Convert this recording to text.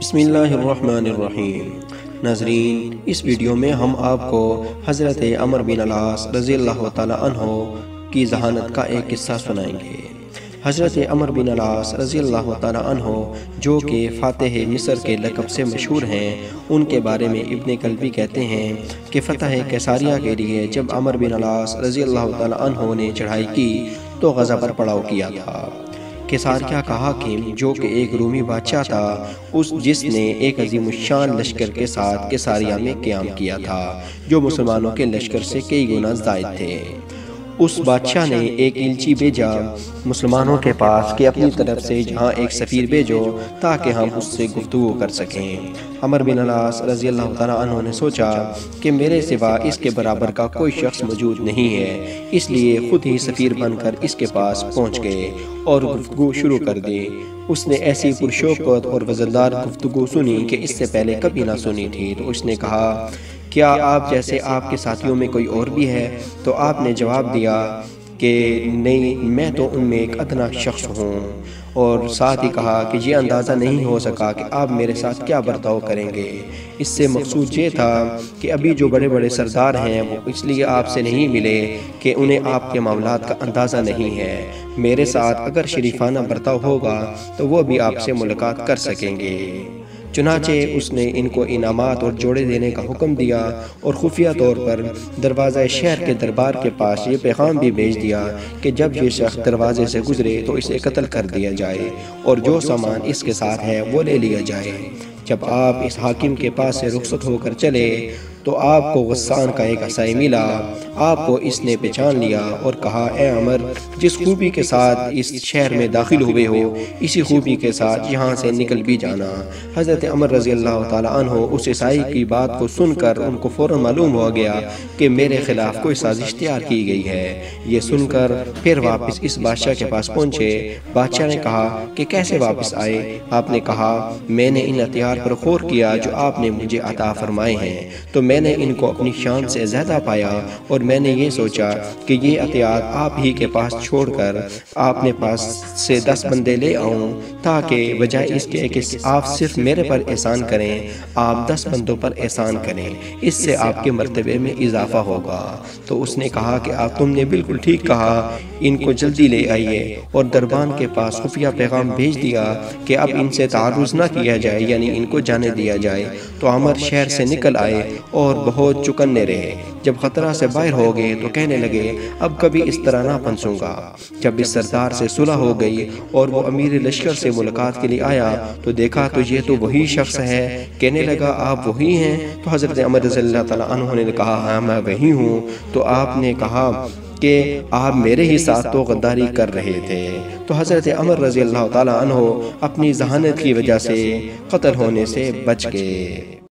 بسم اللہ الرحمن الرحیم۔ ناظرین، اس ویڈیو میں ہم آپ کو حضرت عمر بن العاص رضی اللہ تعالی عنہ کی ذہانت کا ایک قصہ سنائیں گے۔ حضرت عمر بن العاص رضی اللہ تعالی عنہ جو کہ فاتح مصر کے لقب سے مشہور ہیں، ان کے بارے میں ابن کلبی کہتے ہیں کہ فتح کیساریہ کے لیے جب عمر بن العاص رضی اللہ تعالی عنہ نے چڑھائی کی تو غزہ پر پڑاؤ کیا تھا۔ کیساریہ کا حاکم جو کہ ایک رومی بادشاہ تھا، جس نے ایک عظیم الشان لشکر کے ساتھ کیساریہ میں قیام کیا تھا جو مسلمانوں کے لشکر سے کئی گنا زائد تھے۔ اس بادشاہ نے ایک ایلچی بھیجا مسلمانوں کے پاس کہ اپنی طرف سے جہاں ایک سفیر بھیجو تاکہ ہم اس سے گفتگو کر سکیں۔ عمر بن العاص رضی اللہ تعالیٰ عنہ نے سوچا کہ میرے سوا اس کے برابر کا کوئی شخص موجود نہیں ہے، اس لیے خود ہی سفیر بن کر اس کے پاس پہنچ گئے اور گفتگو شروع کر دی۔ اس نے ایسی پرشوکت اور وزندار گفتگو سنی کہ اس سے پہلے کبھی نہ سنی تھی، تو اس نے کہا، کیا آپ جیسے آپ کے ساتھیوں میں کوئی اور بھی ہے؟ تو آپ نے جواب دیا کہ نہیں، میں تو ان میں ایک ادنا شخص ہوں، اور ساتھ ہی کہا کہ یہ اندازہ نہیں ہو سکا کہ آپ میرے ساتھ کیا برتاؤ کریں گے۔ اس سے مقصود یہ تھا کہ ابھی جو بڑے بڑے سردار ہیں وہ اس لیے آپ سے نہیں ملے کہ انہیں آپ کے معاملات کا اندازہ نہیں ہے، میرے ساتھ اگر شریفانہ برتاؤ ہوگا تو وہ بھی آپ سے ملاقات کر سکیں گے۔ چنانچہ اس نے ان کو انعامات اور جوڑے دینے کا حکم دیا اور خفیہ طور پر دروازہ شہر کے دربار کے پاس یہ پیغام بھی بھیج دیا کہ جب یہ شخص دروازے سے گزرے تو اسے قتل کر دیا جائے اور جو سامان اس کے ساتھ ہے وہ لے لیا جائے۔ جب آپ اس حاکم کے پاس سے رخصت ہو کر چلے تو آپ کو غسان کا ایک عصائی ملا۔ آپ کو اس نے پہچان لیا اور کہا، اے عمر، جس خوبی کے ساتھ اس شہر میں داخل ہوئے ہو اسی خوبی کے ساتھ یہاں سے نکل بھی جانا۔ حضرت عمر رضی اللہ تعالی عنہ اس عیسائی کی بات کو سن کر ان کو فوراً معلوم ہو گیا کہ میرے خلاف کوئی سازش تیار کی گئی ہے۔ یہ سن کر پھر واپس اس بادشاہ کے پاس پہنچے۔ بادشاہ نے کہا کہ کیسے واپس آئے؟ آپ نے کہا، میں نے ان ہتھیار پر غور کیا جو آپ نے مجھے عطا فرمائے ہیں، تو میں نے ان کو اپنی شان سے زیادہ پایا اور میں نے یہ سوچا کہ یہ ہتھیار آپ ہی کے پاس چھوڑ کر اپنے پاس سے 10 بندے لے آؤں، تاکہ بجائے اس کے کہ آپ صرف میرے پر احسان کریں، آپ 10 بندوں پر احسان کریں، اس سے آپ کے مرتبے میں اضافہ ہوگا۔ تو اس نے کہا کہ آپ تم نے بالکل ٹھیک کہا، ان کو جلدی لے آئیے، اور دربان کے پاس خفیہ پیغام بھیج دیا کہ اب ان سے تعرض نہ کیا جائے، یعنی ان کو جانے دیا جائے۔ تو عمر شہر سے نکل آئے اور بہت چکنے رہے۔ جب خطرہ سے باہر ہو گئے تو کہنے لگے، اب کبھی اس طرح نہ پھنسوں گا۔ جب اس سردار سے صلح ہو گئی اور وہ امیر لشکر سے ملاقات کے لیے آیا تو دیکھا تو یہ تو وہی شخص ہے۔ کہنے لگا، آپ وہی ہیں؟ تو حضرت عمر رضی اللہ تعالیٰ عنہ نے کہا، ہاں میں وہی ہوں۔ تو آپ نے کہا کہ آپ میرے ہی ساتھ تو غداری کر رہے تھے۔ تو حضرت عمر رضی اللہ تعالیٰ عنہ اپنی ذہانت کی وجہ سے قتل ہونے سے بچ گئے۔